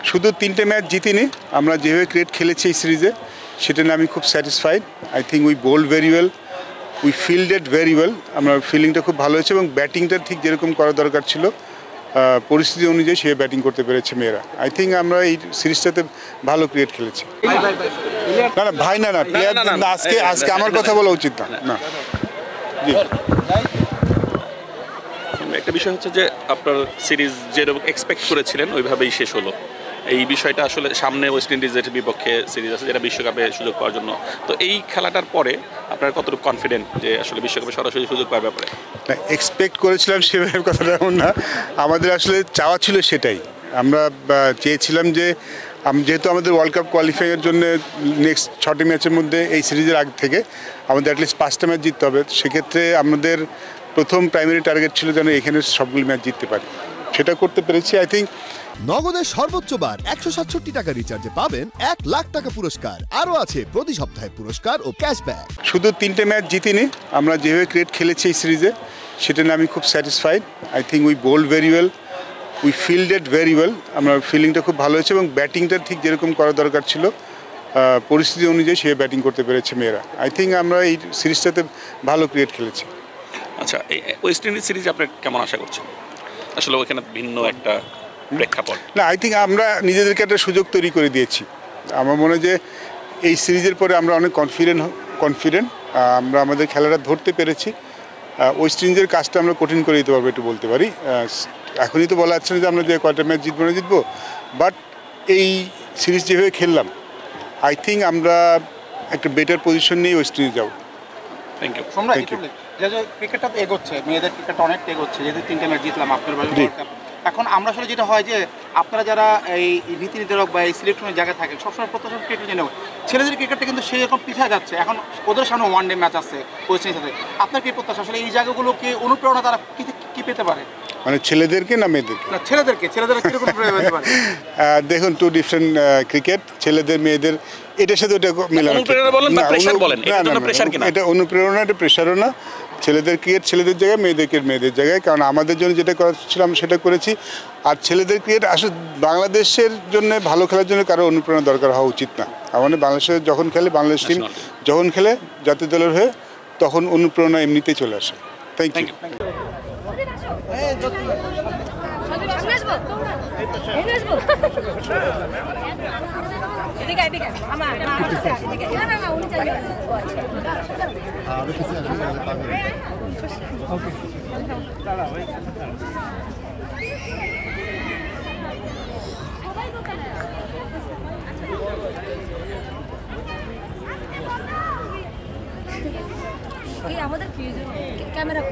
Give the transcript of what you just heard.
শুধু 3টে ম্যাচ জিতিনি, আমরা যেভাবে ক্রিকেট খেলেছি এই সিরিজে সেটা নিয়ে আমি খুব satisfied. I think we bowled very well, we fielded very well. আমার ফিল্ডিংটা খুব ভালো হয়েছে এবং ব্যাটিংটা ঠিক যেরকম করা দরকার ছিল পরিস্থিতি অনুযায়ী সে ব্যাটিং করতে পেরেছে মেয়েরা। আই থিঙ্ক আমরা এই সিরিজটাতে ভালো ক্রিকেট খেলেছি। না না ভাই, না না প্লেয়ার না, আজকে আমার কথা বলা উচিত না। না জি, একটা বিষয় হচ্ছে যে আপনার সিরিজ যেরকম এক্সপেক্ট করেছিলেন ওইভাবেই শেষ হলো। এই বিষয়টা আসলে সামনে ওয়েস্ট ইন্ডিজের বিপক্ষে সিরিজ আছে যেটা বিশ্বকাপে সুযোগ পাওয়ার জন্য, তো এই খেলাটার পরে আপনারা কতটুকু কনফিডেন্ট যে আসলে বিশ্বকাপে সরাসরি সুযোগ পাওয়ার ব্যাপারে? না এক্সপেক্ট করেছিলাম সেভাবে কথাটা এমন না, আমাদের আসলে চাওয়া ছিল সেটাই। আমরা চেয়েছিলাম যে যেহেতু আমাদের ওয়ার্ল্ড কাপ কোয়ালিফাইয়ের জন্য নেক্সট 6টি ম্যাচের মধ্যে এই সিরিজের আগ থেকে আমাদের অ্যাটলিস্ট 5টা ম্যাচ জিততে হবে। সেক্ষেত্রে আমাদের প্রথম প্রাইমারি টার্গেট ছিল যেন এখানে সবগুলো ম্যাচ জিততে পারি, সেটা করতে পেরেছি। আই থিঙ্ক নগদের সর্বোচ্চ বার 167 টাকা রিচার্জে পাবেন 1 লাখ টাকা পুরস্কার। আরও আছে প্রতি সপ্তাহে পুরস্কার ও ক্যাশব্যাক। শুধু 3টে ম্যাচ জিতিনি, আমরা যেভাবে ক্রিকেট খেলেছি এই সিরিজে সেটা নিয়ে আমি খুব satisfied. I think we bowled very well, we fielded very well. আমার ফিল্ডিংটা খুব ভালো হয়েছে এবং ব্যাটিংটা ঠিক যেরকম করা দরকার ছিল পরিস্থিতি অনুযায়ী সে ব্যাটিং করতে পেরেছে মেয়েরা। আই থিঙ্ক আমরা এই সিরিজটাতে ভালো ক্রিকেট খেলেছি। আচ্ছা, এই ওয়েস্ট ইন্ডিজ সিরিজ আপনি কেমন আশা করছেন? আসলে ওখানে ভিন্ন একটা প্রেক্ষাপট। না আই থিঙ্ক আমরা নিজেদেরকে একটা সুযোগ তৈরি করে দিয়েছি। আমার মনে হয় যে এই সিরিজের পরে আমরা অনেক কনফিডেন্ট আমরা আমাদের খেলাটা ধরতে পেরেছি। ওয়েস্ট ইন্ডিজের কাজটা আমরা কঠিন করে দিতে পারবো একটু বলতে পারি। এখনই তো বলা যাচ্ছে না যে আমরা যে কয়টা ম্যাচ জিতবো না জিতবো, বাট এই সিরিজ যেভাবে খেললাম আই থিঙ্ক আমরা একটা বেটার পজিশন নিয়ে ওয়েস্ট ইন্ডিজ যাবো। Thank you. যে ক্রিকেটটা এগোচ্ছে, মেয়েদের ক্রিকেটটা অনেক এগোচ্ছে, যেহেতু 3টে ম্যাচ জিতলাম আপনার ওয়ার্ল্ড কাপ। এখন আমরা আসলে যেটা হয় যে আপনারা যারা এই নীতি নির্ধারক বা এই সিলেকশনের জায়গায় থাকেন সবসময় প্রত্যাশা ক্রিকেট জেনে ছেলেদের ক্রিকেটটা কিন্তু সেই রকম পিছিয়ে যাচ্ছে। এখন ওদের সামনে ওয়ানডে ম্যাচ আছে ওয়েস্ট ইন্ডিজের সাথে, আপনার কি প্রত্যাশা আসলে এই জায়গাগুলোকে অনুপ্রেরণা তারা কি পেতে পারে? মানে ছেলেদেরকে না মেয়েদেরকে? না ছেলেরা কীরকম পেতে পারে? দেখুন, টু ডিফারেন্ট ক্রিকেট, ছেলেদের মেয়েদের এটার সাথে ওটা মেলানো। এটা অনুপ্রেরণা, এটা প্রেশারও না। ছেলেদের ক্রিকেট ছেলেদের জায়গায়, মেয়েদের ক্রিকেট মেয়েদের জায়গায়। কারণ আমাদের জন্য যেটা করেছিলাম সেটা করেছি। আর ছেলেদের ক্রিকেট আসলে বাংলাদেশের জন্য ভালো খেলার জন্য কারো অনুপ্রেরণা দরকার হওয়া উচিত না। আমাদের বাংলাদেশে যখন খেলে, বাংলাদেশ টিম যখন খেলে জাতীয় দলের হয়ে, তখন অনুপ্রেরণা এমনিতেই চলে আসে। Thank you. আমাদের ক্যামেরা